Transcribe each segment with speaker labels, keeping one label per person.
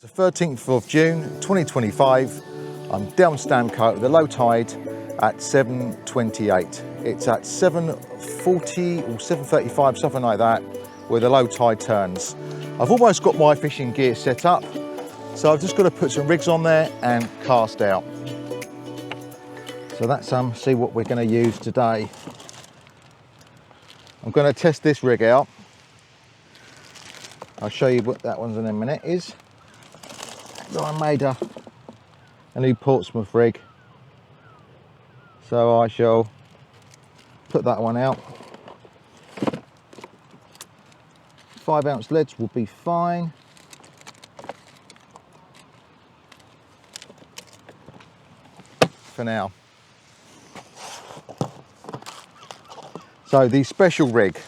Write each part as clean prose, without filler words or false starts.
Speaker 1: It's the 13th of June 2025. I'm down Stamco at the low tide at 7:28. It's at 7:40 or 7:35, something like that, where the low tide turns. I've almost got my fishing gear set up, so I've just got to put some rigs on there and cast out. So that's see what we're going to use today. I'm going to test this rig out. I'll show you what that one's in a minute is. So I made a new Portsmouth rig, so I shall put that one out. 5-ounce leads will be fine. For now. So the special rig.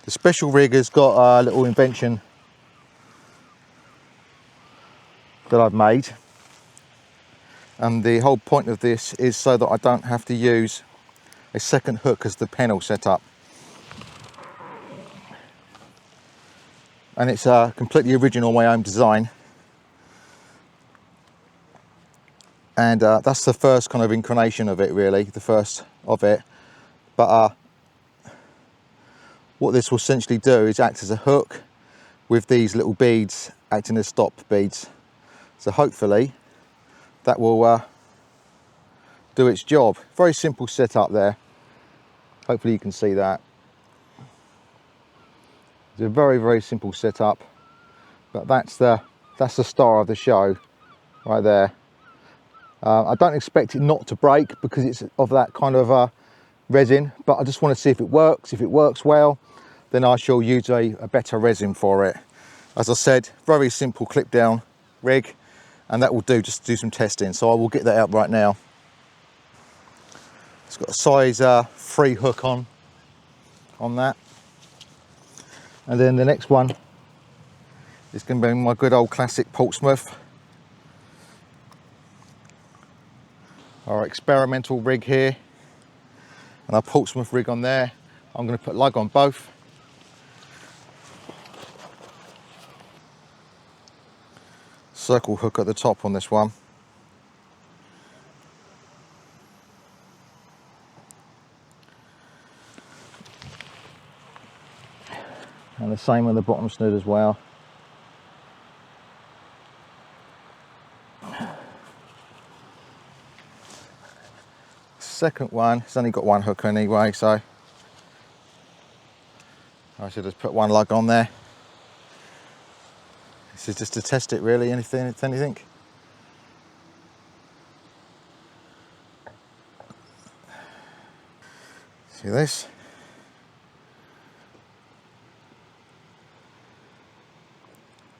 Speaker 1: The special rig has got a little invention that I've made, and the whole point of this is so that I don't have to use a second hook as the pennel setup, and it's completely original, my own design, and that's the first kind of incarnation of it, really, the first of it. But what this will essentially do is act as a hook with these little beads acting as stop beads. So hopefully that will do its job. Very simple setup there. Hopefully you can see that. It's a very simple setup, but that's the star of the show right there. I don't expect it not to break because it's of that kind of resin, but I just want to see if it works. If it works well, then I shall use a better resin for it. As I said, very simple clip down rig, and that will do just to do some testing. So I will get that out right now. It's got a size 3 hook on that. And then the next one is going to be my good old classic Portsmouth. Our experimental rig here, and our Portsmouth rig on there. I'm going to put lug on both. Circle hook at the top on this one. And the same on the bottom snood as well. Second one, it's only got one hook anyway, so I should just put one lug on there. This is just to test it, really, anything. See this?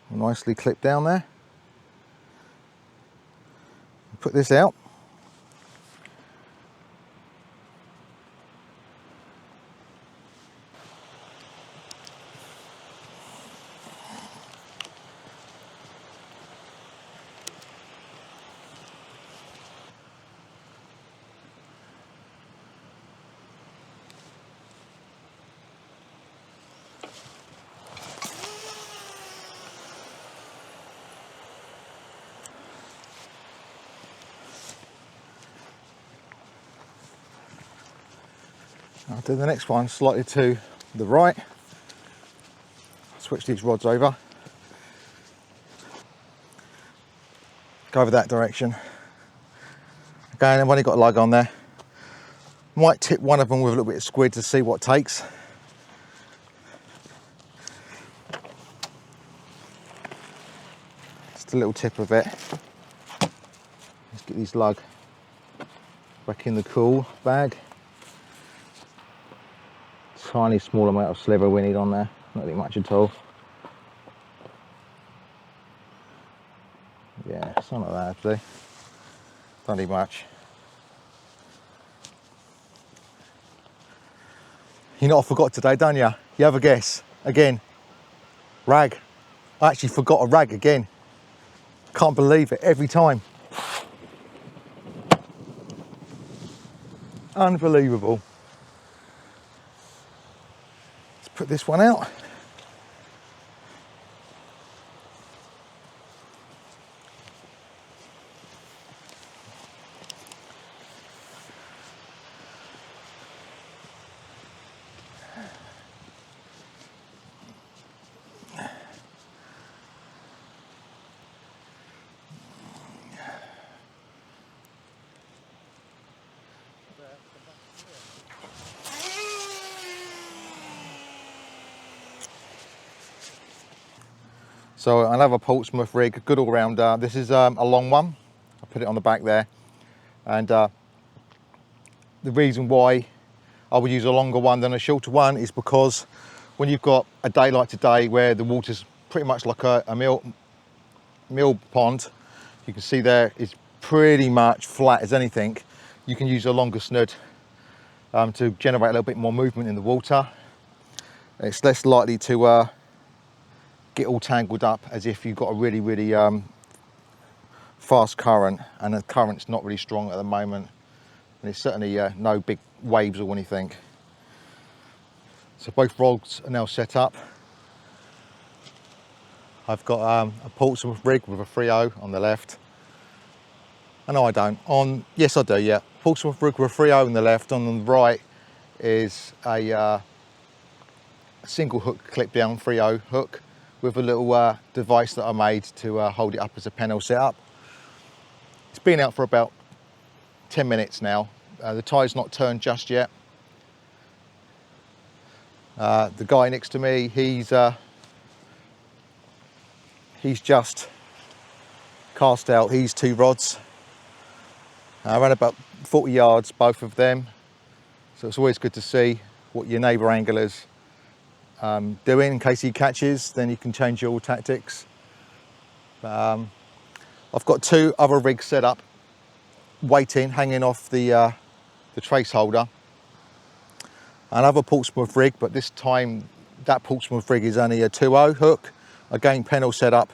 Speaker 1: Nicely clipped down there. Put this out. I'll do the next one slightly to the right. Switch these rods over. Go over that direction. Again, I've only got a lug on there. Might tip one of them with a little bit of squid to see what it takes. Just a little tip of it. Let's get these lug back in the cool bag. Tiny small amount of sliver we need on there, not really much at all. Yeah, something like that actually. Don't need much. You know what I forgot today, don't you? You have a guess. Again. Rag. I actually forgot a rag again. Can't believe it, every time. Unbelievable. Put this one out. So another Portsmouth rig, good all round. This is a long one. I put it on the back there, and the reason why I would use a longer one than a shorter one is because when you've got a day like today where the water's pretty much like a mill pond, you can see there it's pretty much flat as anything. You can use a longer snood to generate a little bit more movement in the water. It's less likely to get all tangled up as if you've got a really fast current, and the current's not really strong at the moment, and it's certainly no big waves or anything. So both rods are now set up. I've got a Portsmouth rig with a 3.0 on the left. No, I don't. Yes, I do. Yeah, Portsmouth rig with a 3.0 on the left. On the right is a single hook clip down 3.0 hook with a little device that I made to hold it up as a panel setup. It's been out for about 10 minutes now. The tie's not turned just yet. The guy next to me, he's just cast out his 2 rods. I ran about 40 yards, both of them. So it's always good to see what your neighbour angler's doing in case he catches, then you can change your tactics. I've got 2 other rigs set up, waiting, hanging off the trace holder. Another Portsmouth rig, but this time that Portsmouth rig is only a 2.0 hook. Again, panel set up.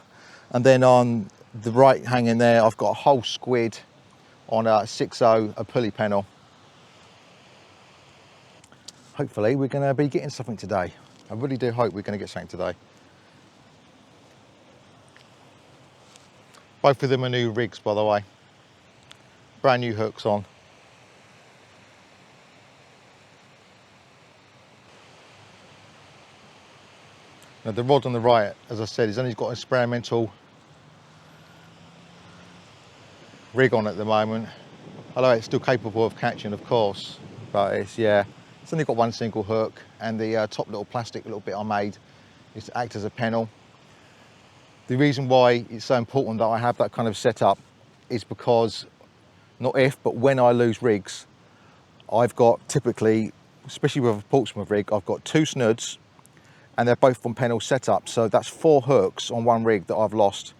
Speaker 1: And then on the right hanging there, I've got a whole squid on a 6.0, a pulley panel. Hopefully we're going to be getting something today. I really do hope we're going to get something today. Both of them are new rigs, by the way. Brand new hooks on. Now the rod on the right, as I said, has only got an experimental rig on at the moment. Although it's still capable of catching, of course, but it's only got 1 single hook, and the top little plastic little bit I made is to act as a panel. The reason why it's so important that I have that kind of setup is because not if, but when I lose rigs, I've got typically, especially with a Portsmouth rig, I've got 2 snoods, and they're both on panel setup, so that's 4 hooks on 1 rig that I've lost.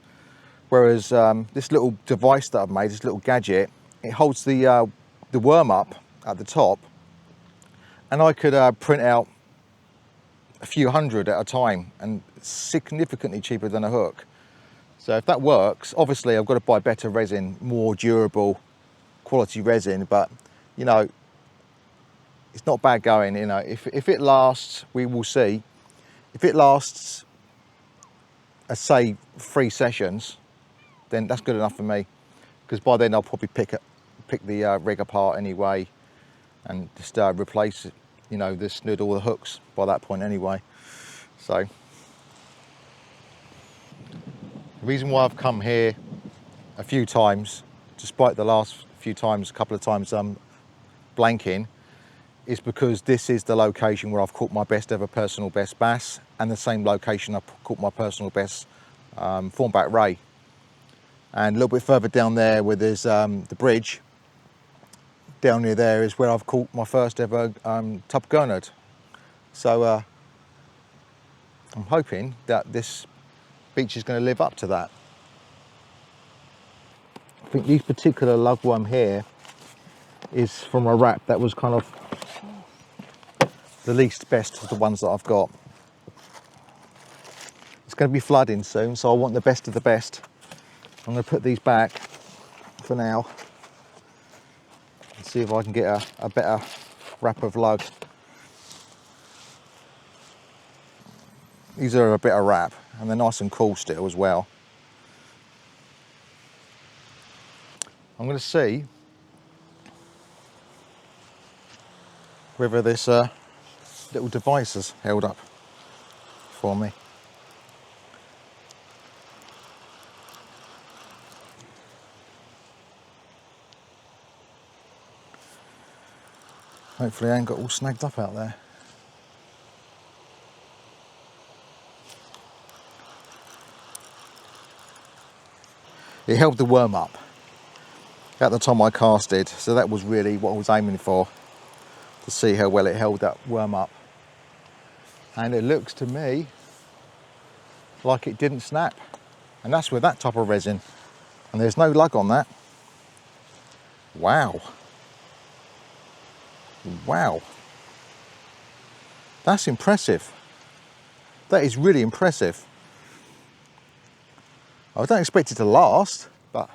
Speaker 1: Whereas this little device that I've made, this little gadget, it holds the worm up at the top, and I could print out a few hundred at a time, and it's significantly cheaper than a hook. So if that works, obviously I've got to buy better resin, more durable quality resin, but you know, it's not bad going. You know, if it lasts, we will see. If it lasts, say 3 sessions, then that's good enough for me, because by then I'll probably pick the rig apart anyway, and just replace, you know, the snood or the hooks by that point anyway. So the reason why I've come here a few times, despite the last few times, a couple of times blanking, is because this is the location where I've caught my best ever personal best bass, and the same location I've caught my personal best thornback ray. And a little bit further down there where there's the bridge, down near there is where I've caught my first ever tub gurnard. So I'm hoping that this beach is going to live up to that. I think this particular lugworm here is from a wrap that was kind of the least best of the ones that I've got. It's going to be flooding soon, so I want the best of the best. I'm going to put these back for now and see if I can get a better wrap of lug. These are a bit of wrap, and they're nice and cool still as well. I'm going to see whether this little device has held up for me. Hopefully I ain't got all snagged up out there. It held the worm up at the time I casted, so that was really what I was aiming for, to see how well it held that worm up. And it looks to me like it didn't snap, and that's with that type of resin, and there's no lug on that. Wow, wow, that's impressive. That is really impressive. I don't expect it to last, but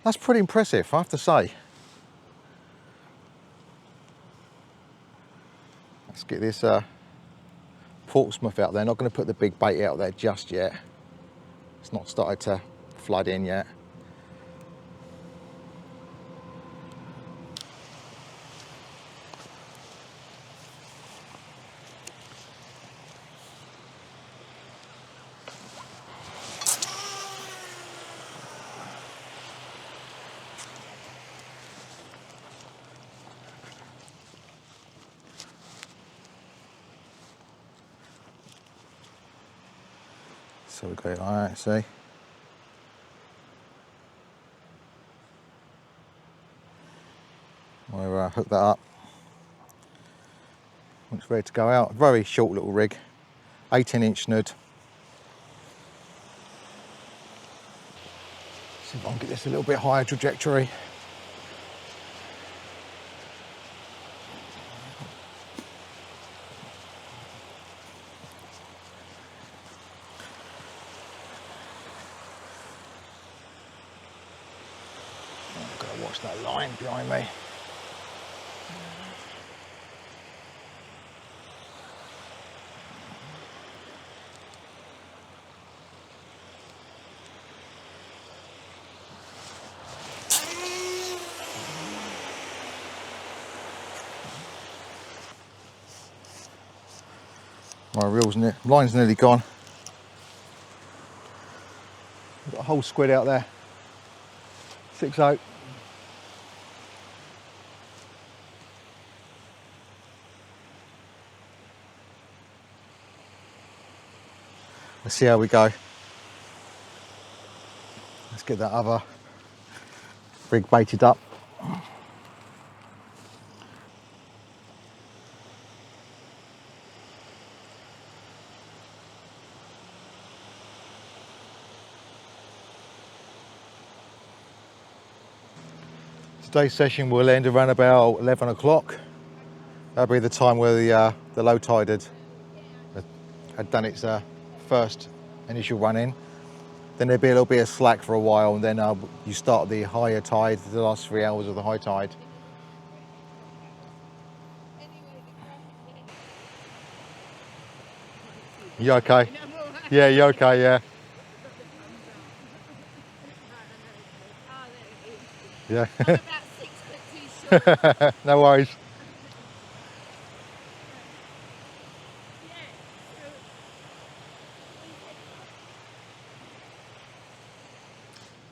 Speaker 1: that's pretty impressive, I have to say. Let's get this Portsmouth out there. Not going to put the big bait out there just yet. It's not started to flood in yet. So we go like that, see? We'll hook that up. It's ready to go out. Very short little rig, 18-inch snood. See if I can get this a little bit higher trajectory. I've got to watch that line behind me. My line's nearly gone. I've got a whole squid out there. 6-0. Let's see how we go. Let's get that other rig baited up. Today's session will end around about 11 o'clock. That'll be the time where the low tide had done its first initial run in. Then there'll be a little bit of slack for a while, and then you start the higher tide, the last 3 hours of the high tide. You okay? Yeah, you okay, yeah. Yeah.
Speaker 2: I'm about 6 foot 2 short.
Speaker 1: No worries.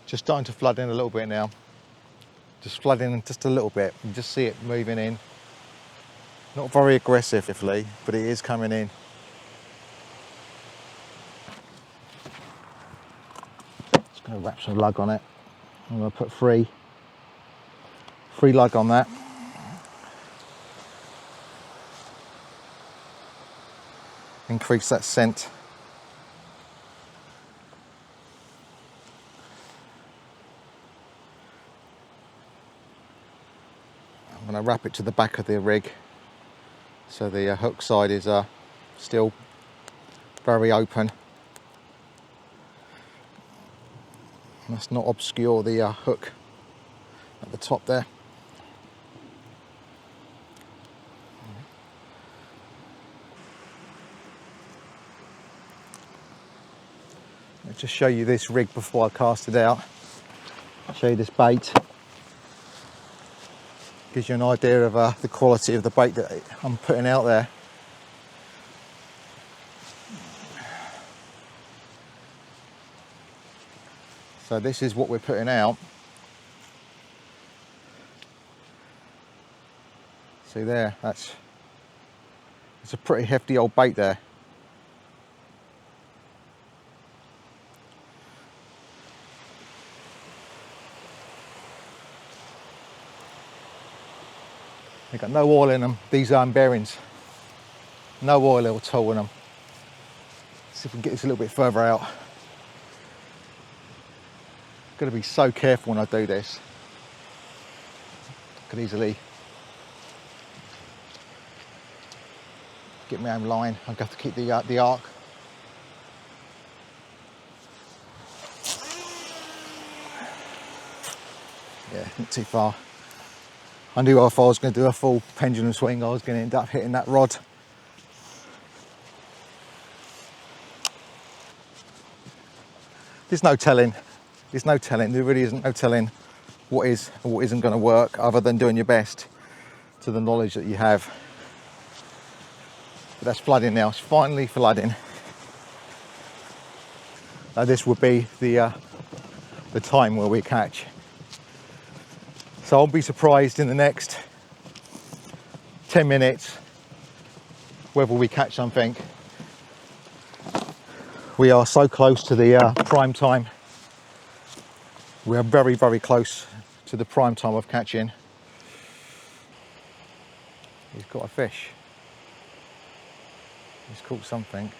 Speaker 1: Just starting to flood in a little bit now. Just flooding in just a little bit. You just see it moving in. Not very aggressively, but it is coming in. Just going to wrap some lug on it. I'm going to put free lug on that. Increase that scent. I'm going to wrap it to the back of the rig so the hook side is still very open. Let's not obscure the hook at the top there. Let's just show you this rig before I cast it out. I'll show you this bait. Gives you an idea of the quality of the bait that I'm putting out there. So this is what we're putting out. See there, it's a pretty hefty old bait there. They've got no oil in them, these bearings. No oil at all in them. See if we can get this a little bit further out. Got to be so careful when I do this. Could easily get my own line. I've got to keep the arc. Yeah, not too far. I knew if I was going to do a full pendulum swing, I was going to end up hitting that rod. There's no telling. There's no telling. There really isn't no telling what is or what isn't going to work, other than doing your best to the knowledge that you have. But that's flooding now. It's finally flooding. Now this would be the time where we catch. So I'll be surprised in the next 10 minutes whether we catch something. We are so close to the prime time. We are very, very close to the prime time of catching. He's got a fish. He's caught something.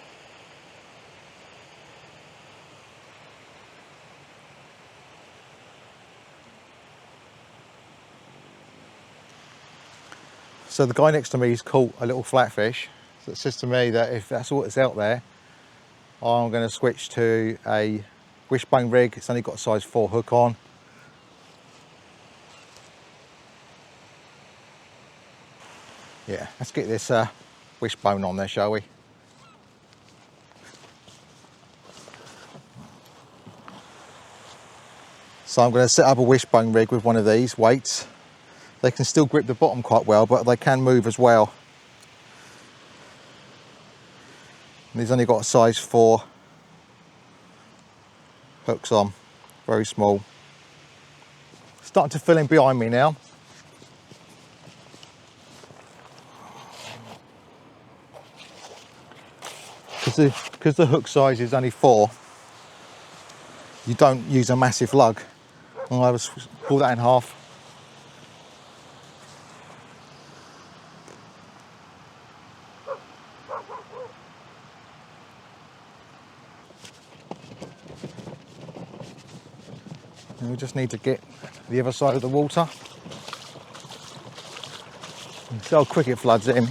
Speaker 1: So the guy next to me has caught a little flatfish. So it says to me that if that's all that's out there, I'm going to switch to a wishbone rig. It's only got a size 4 hook on. Yeah, let's get this wishbone on there, shall we? So I'm going to set up a wishbone rig with one of these weights. They can still grip the bottom quite well, but they can move as well. And he's only got a size 4 hooks on, very small. Starting to fill in behind me now. Because the hook size is only 4, you don't use a massive lug. And I was pull that in half. And we just need to get the other side of the water. And see how quick it floods in.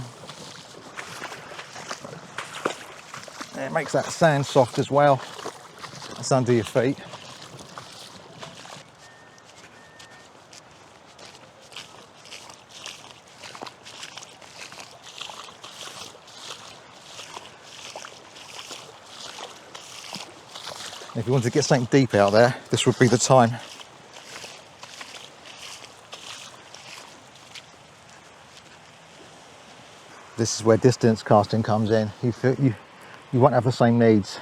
Speaker 1: It makes that sand soft as well. That's under your feet. If you want to get something deep out there, this would be the time. This is where distance casting comes in. You won't have the same needs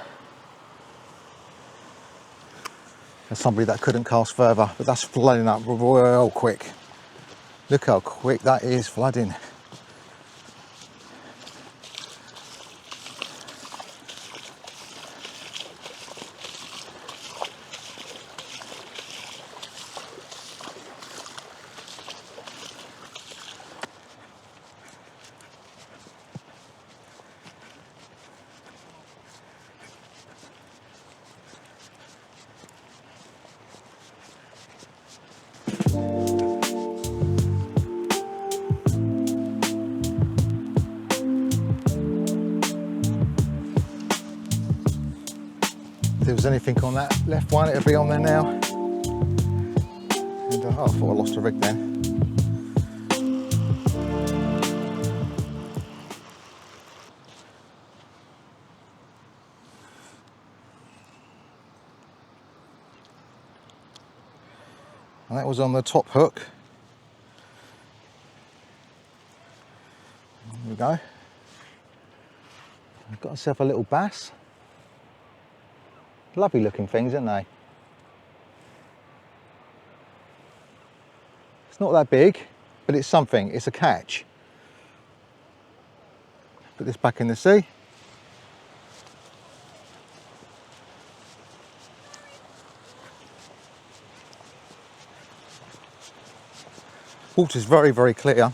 Speaker 1: as somebody that couldn't cast further, but that's flooding up real quick. Look how quick that is flooding. If there was anything on that left one, it'll be on there now. And oh, I thought I lost a rig then. And that was on the top hook. There we go. I've got myself a little bass. Lovely looking things, aren't they? It's not that big, but it's something. It's a catch. Put this back in the sea. Water's very, very clear.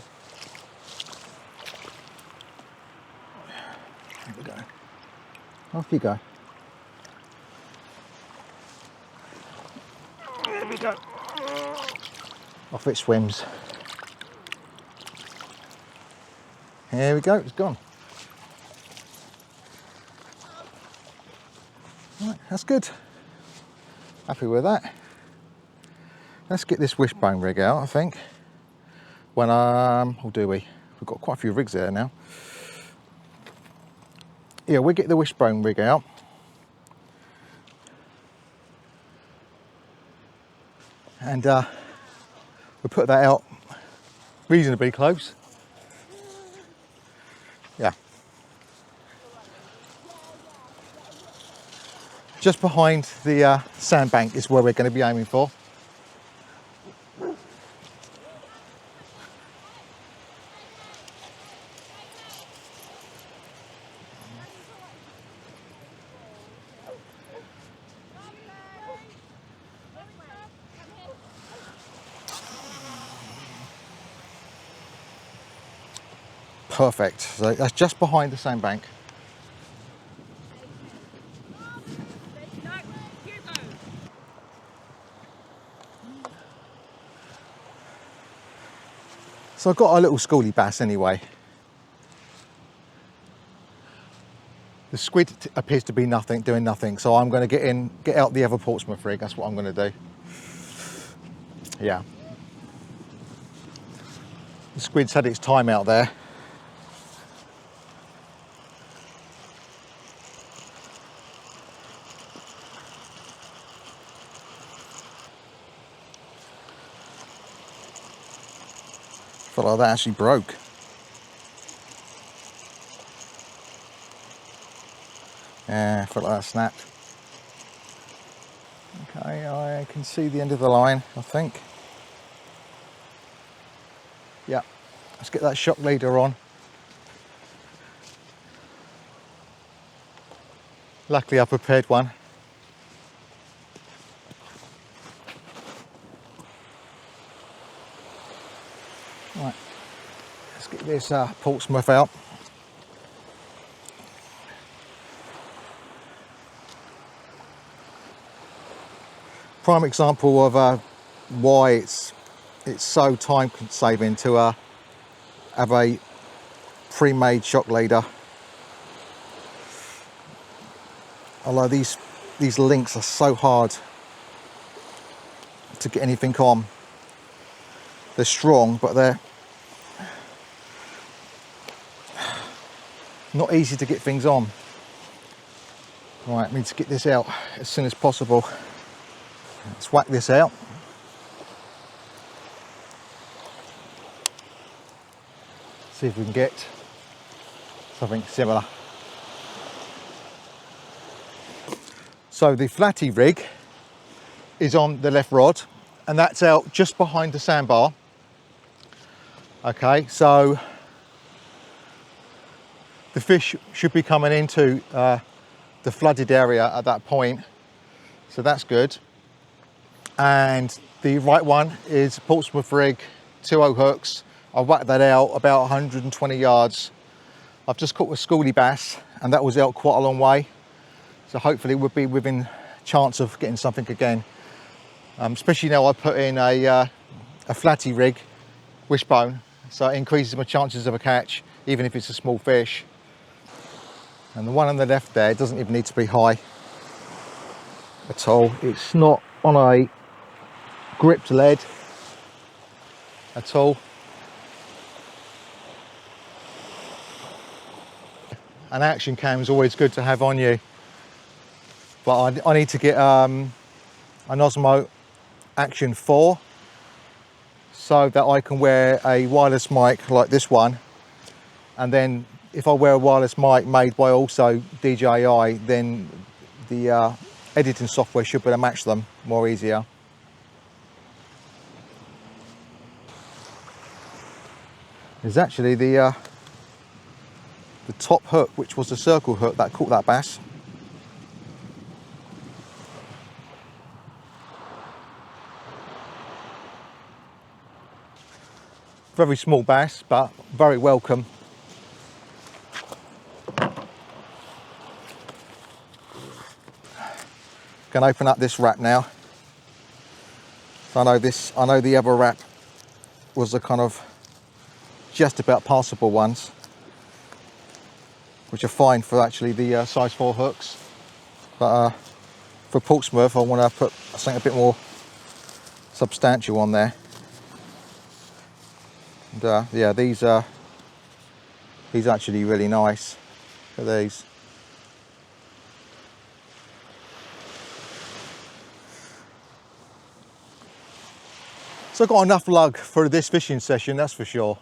Speaker 1: Off you go. There we go. Off it swims. Here we go, it's gone. Right, that's good. Happy with that. Let's get this wishbone rig out, I think. When, or do we? We've got quite a few rigs there now. Yeah, we'll get the wishbone rig out. And we'll put that out reasonably close. Yeah. Just behind the sandbank is where we're going to be aiming for. Perfect. So that's just behind the sandbank. So I've got a little schoolie bass anyway. The squid appears to be nothing, doing nothing, so I'm going to get out the other Portsmouth rig. That's what I'm going to do. Yeah. The squid's had its time out there. Felt like that actually broke. Yeah, felt like that snapped. Okay, I can see the end of the line, I think. Yeah, let's get that shock leader on. Luckily I prepared one. Right, let's get this Portsmouth out. Prime example of why it's so time saving to have a pre-made shock leader. Although these links are so hard to get anything on. They're strong, but they're not easy to get things on. Right, I need to get this out as soon as possible. Let's whack this out. See if we can get something similar. So the flatty rig is on the left rod, and that's out just behind the sandbar. Okay, so the fish should be coming into the flooded area at that point, so that's good. And the right one is Portsmouth rig, 2.0 hooks. I whacked that out about 120 yards. I've just caught a schoolie bass, and that was out quite a long way. So hopefully we'll be within chance of getting something again. Especially now I put in a flatty rig, wishbone, so it increases my chances of a catch, even if it's a small fish. And the one on the left there doesn't even need to be high at all. It's not on a gripped lead at all. An action cam is always good to have on you, but I need to get an Osmo Action 4 so that I can wear a wireless mic like this one, and then if I wear a wireless mic made by also DJI, then the editing software should be able to match them more easier. There's actually the top hook, which was the circle hook that caught that bass. Very small bass, but very welcome. Going to open up this wrap now. So I know the other wrap was the kind of just about passable ones, which are fine for actually the size 4 hooks. But for Portsmouth, I want to put something a bit more substantial on there. And yeah, these are actually really nice. Look at these. So I've got enough lug for this fishing session, that's for sure.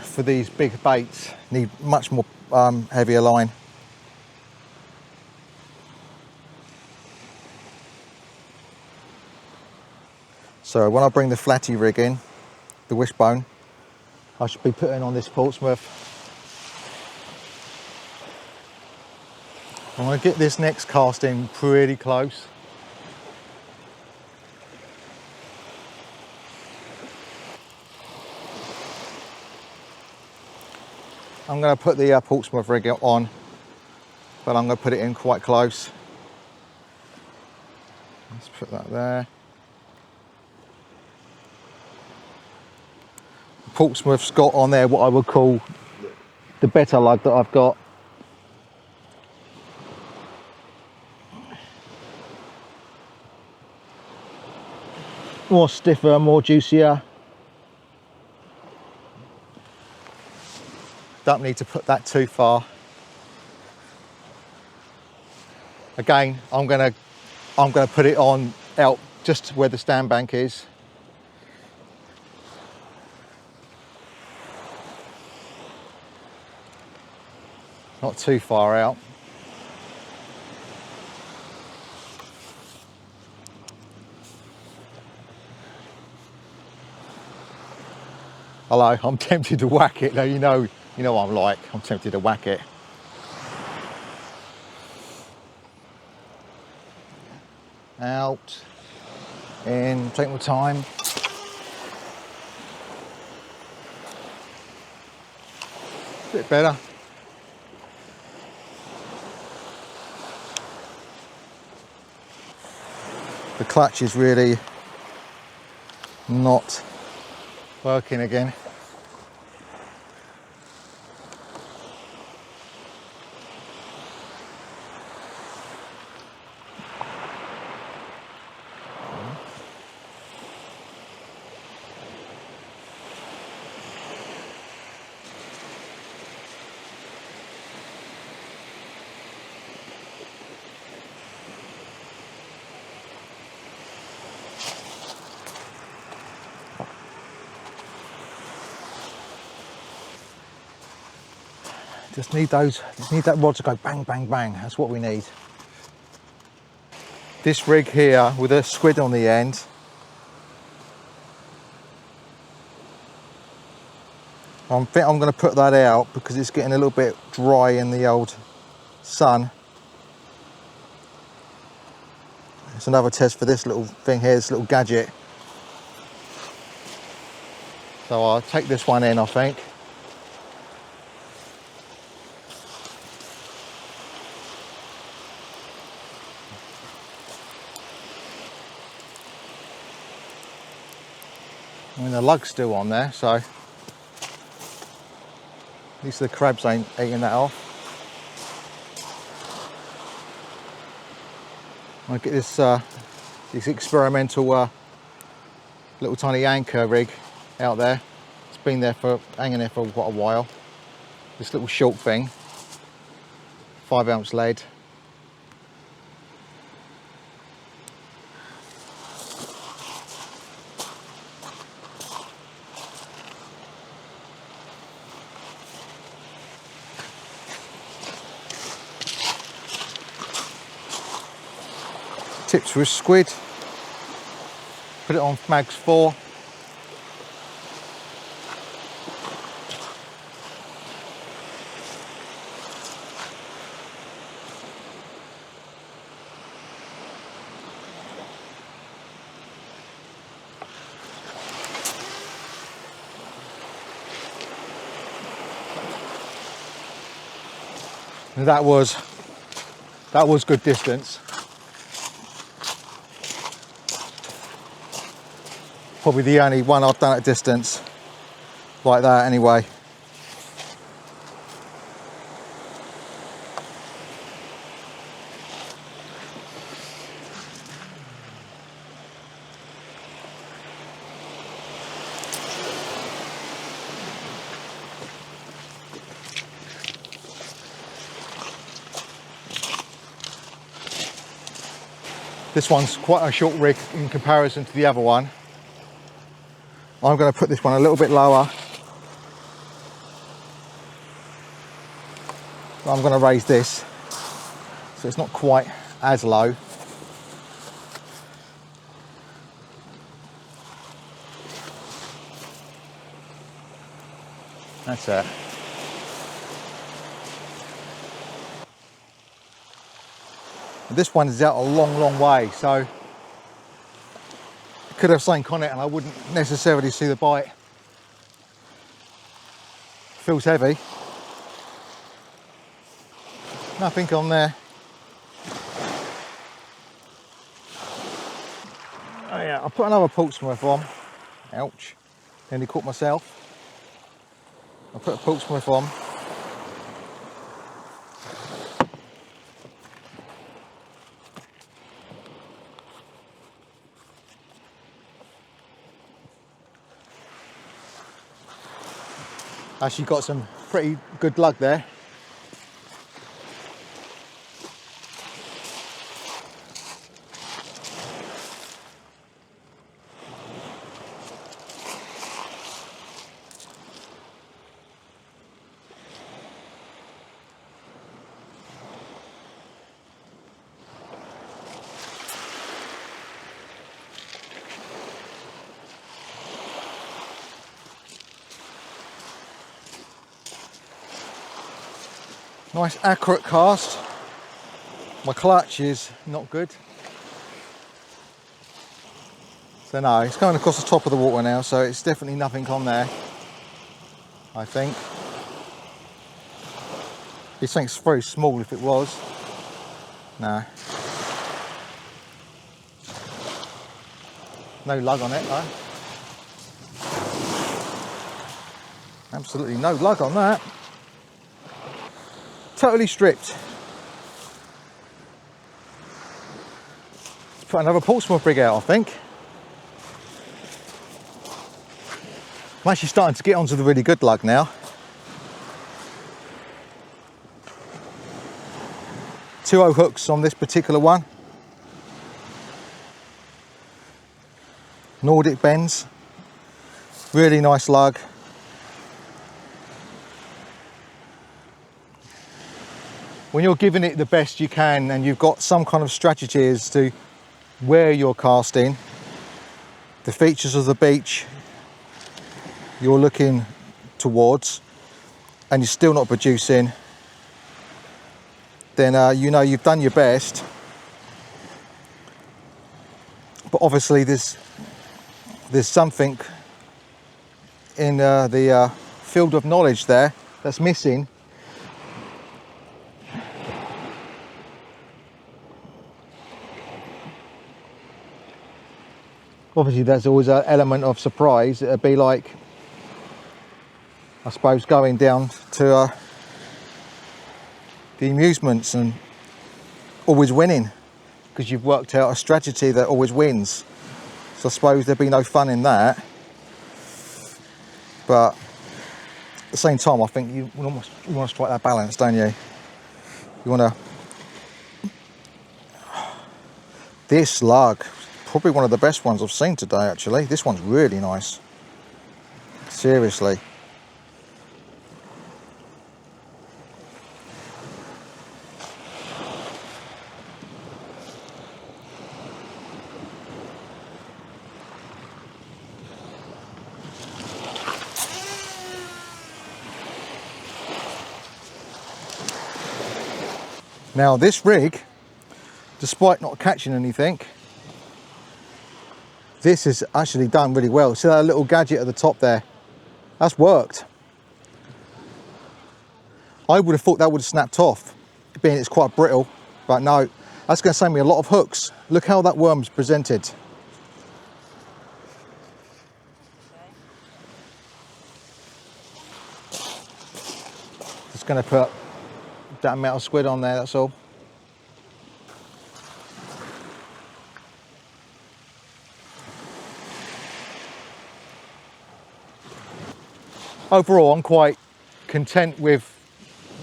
Speaker 1: For these big baits, need much more heavier line. So when I bring the flatty rig in, the wishbone, I should be putting on this Portsmouth. I'm going to get this next cast in pretty close. I'm going to put the Portsmouth rig on, but I'm going to put it in quite close. Let's put that there. Portsmouth's got on there what I would call the better lug that I've got. More stiffer, more juicier. Don't need to put that too far. Again, I'm gonna put it on out just where the stand bank is. Not too far out. Hello, I'm tempted to whack it. Now you know what I'm like. I'm tempted to whack it. Out, in, take my time. Bit better. The clutch is really not working again. Just need that rod to go bang, bang, bang. That's what we need. This rig here with a squid on the end. I think I'm going to put that out because it's getting a little bit dry in the old sun. It's another test for this little thing here, this little gadget. So I'll take this one in, I think. I mean, the lug's still on there, so at least the crabs ain't eating that off. I'll get this experimental little tiny anchor rig out there. It's been there hanging there for quite a while. This little short thing, 5-ounce lead. Tips for a squid. Put it on mags 4. And that was good distance. Probably the only one I've done at distance like that anyway. This one's quite a short rig in comparison to the other one. I'm going to put this one a little bit lower. I'm going to raise this so it's not quite as low. That's it. This one is out a long way, so it could have something on it and I wouldn't necessarily see the bite. Feels heavy. Nothing on there. Oh yeah, I'll put another Portsmouth on. Ouch. Nearly caught myself. I'll put a Portsmouth on. Actually got some pretty good lug there. Nice accurate cast. My clutch is not good. So no, it's going across the top of the water now, so it's definitely nothing on there, I think. This thing's very small if it was. No. No lug on it though. Absolutely no lug on that. Totally stripped. Let's put another Portsmouth rig out, I think. I'm actually starting to get onto the really good lug now. 2.0 hooks on this particular one. Nordic bends. Really nice lug. When you're giving it the best you can and you've got some kind of strategy as to where you're casting, the features of the beach you're looking towards, and you're still not producing, then you know you've done your best. But obviously there's something in the field of knowledge there that's missing. Obviously there's always an element of surprise. It'd be like, I suppose, going down to the amusements and always winning, because you've worked out a strategy that always wins. So I suppose there'd be no fun in that. But at the same time, I think you want to strike that balance, don't you? You want to... This lug, probably one of the best ones I've seen today, actually. This one's really nice. Seriously. Now this rig, despite not catching anything, this is actually done really well. See that little gadget at the top there? That's worked. I would have thought that would have snapped off. being it's quite brittle, but no, that's going to save me a lot of hooks. Look how that worm's presented. Just going to put that metal squid on there, that's all. Overall, I'm quite content with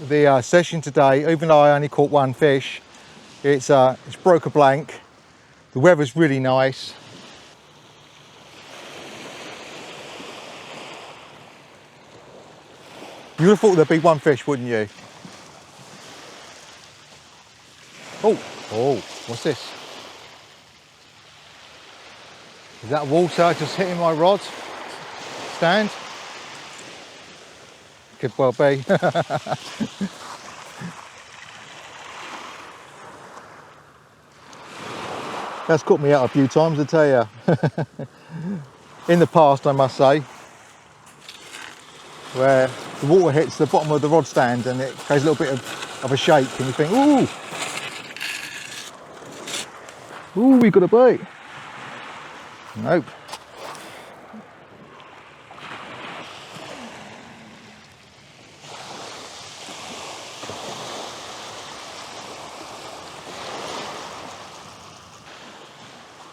Speaker 1: the session today, even though I only caught one fish. It's broke a blank. The weather's really nice. You would have thought there'd be one fish, wouldn't you? Oh, what's this? Is that water just hitting my rod stand? Could well be. That's caught me out a few times, I tell you. In the past, I must say, where the water hits the bottom of the rod stand and it goes a little bit of a shake and you think, ooh, we got a bite. Nope.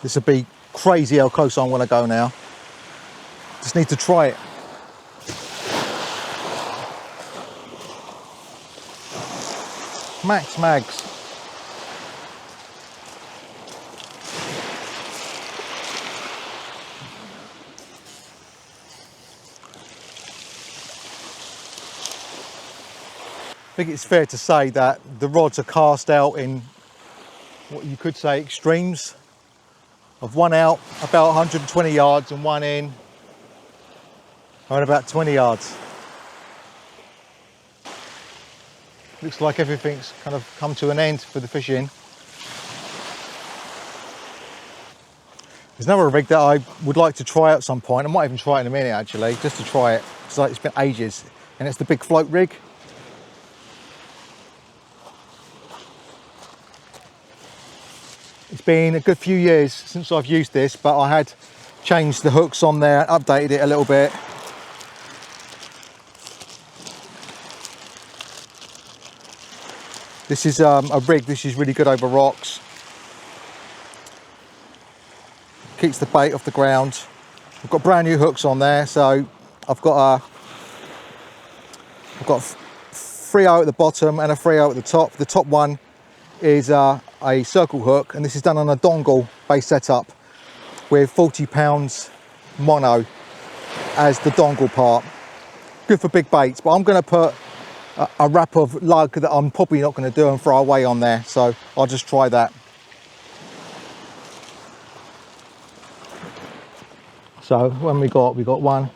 Speaker 1: This would be crazy how close I want to go now. Just need to try it. Max Mags. I think it's fair to say that the rods are cast out in what you could say extremes of one out about 120 yards and one in around about 20 yards. Looks like everything's kind of come to an end for the fishing. There's another rig that I would like to try at some point. I might even try it in a minute actually, just to try it. It's been ages, and it's the big float rig. It's been a good few years since I've used this, but I had changed the hooks on there, updated it a little bit. This is a rig, this is really good over rocks. Keeps the bait off the ground. I've got brand new hooks on there, so I've got 3/0 at the bottom and a 3/0 at the top. The top one is a circle hook, and this is done on a dongle base setup with 40 pounds mono as the dongle part. Good for big baits, but I'm going to put a wrap of lug that I'm probably not going to do and throw away on there, so I'll just try that. So when we got 1,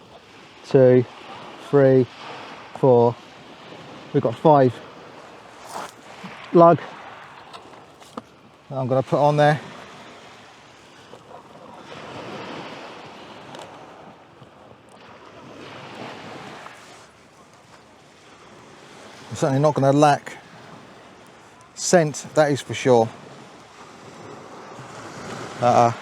Speaker 1: 2, 3, 4, we've got 5 lug that I'm going to put on there. I'm certainly not going to lack scent, that is for sure. There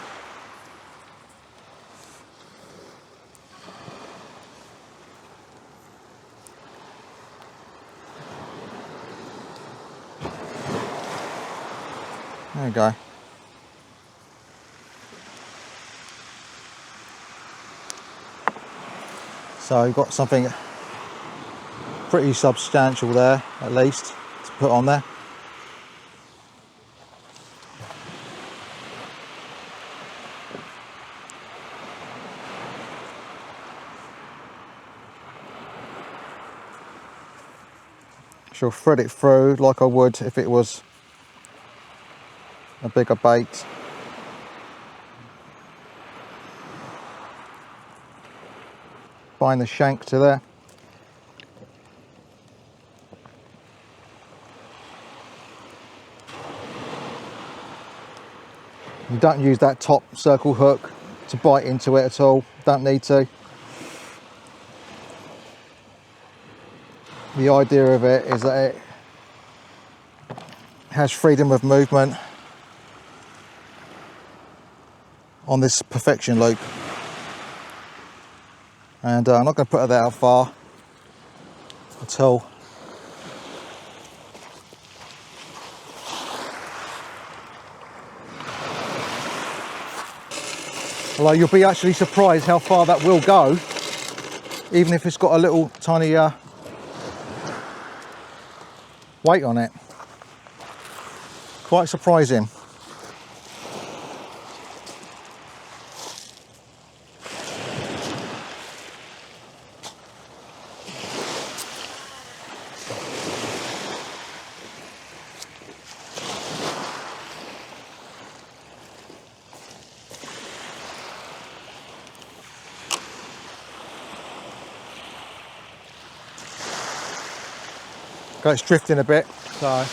Speaker 1: you go. So you've got something pretty substantial there, at least, to put on there. She'll thread it through like I would if it was a bigger bait. Bind the shank to there. You don't use that top circle hook to bite into it at all, don't need to. The idea of it is that has freedom of movement on this perfection loop, and I'm not going to put that out far at all. Although you'll be actually surprised how far that will go, even if it's got a little tiny weight on it. Quite surprising. It's drifting a bit, so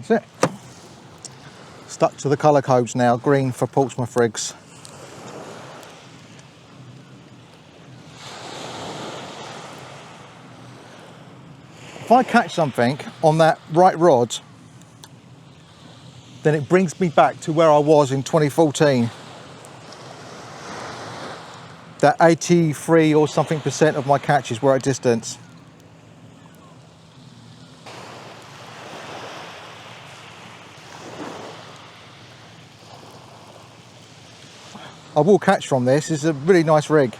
Speaker 1: that's it. Stuck to the colour codes now, green for Portsmouth rigs. If I catch something on that right rod, then it brings me back to where I was in 2014. That 83 or something % of my catches were at distance. I will catch from this. It's a really nice rig.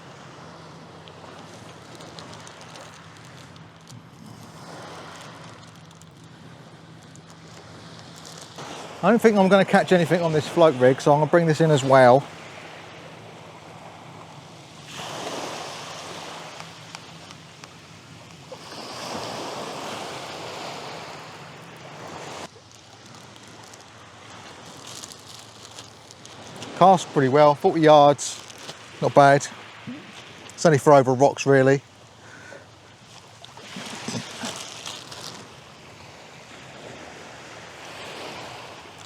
Speaker 1: I don't think I'm going to catch anything on this float rig, so I'm going to bring this in as well. Cast pretty well, 40 yards, not bad. It's only for over rocks really.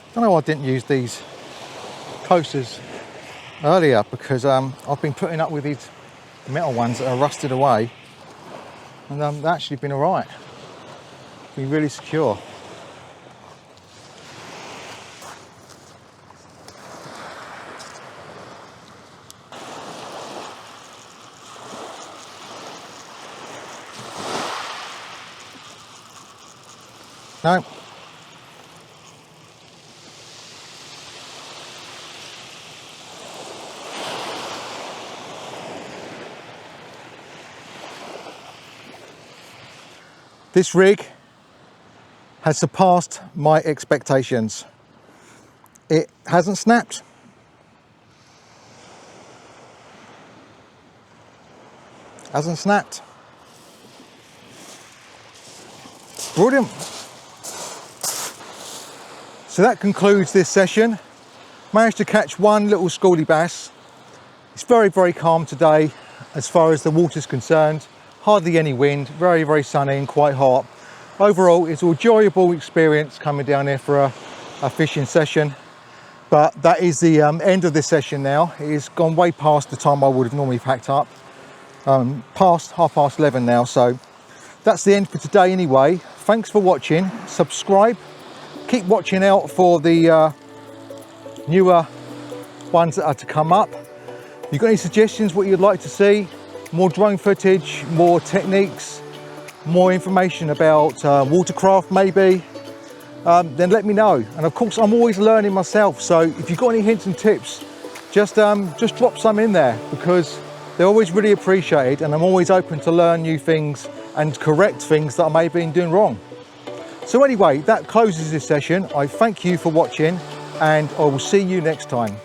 Speaker 1: I don't know why I didn't use these coasters earlier, because I've been putting up with these metal ones that are rusted away, and they've actually been alright. Been really secure. No. This rig has surpassed my expectations. It hasn't snapped. Hasn't snapped. Brilliant. So that concludes this session. Managed to catch one little schoolie bass. It's very, very calm today as far as the water's concerned. Hardly any wind, very, very sunny and quite hot. Overall, it's an enjoyable experience coming down here for a fishing session. But that is the end of this session now. It has gone way past the time I would have normally packed up. Past 11:30 now, so that's the end for today anyway. Thanks for watching. Subscribe. Keep watching out for the newer ones that are to come up. If you've got any suggestions what you'd like to see, more drone footage, more techniques, more information about watercraft maybe, then let me know. And of course, I'm always learning myself, so if you've got any hints and tips, just drop some in there, because they're always really appreciated, and I'm always open to learn new things and correct things that I may have been doing wrong. So anyway, that closes this session. I thank you for watching, and I will see you next time.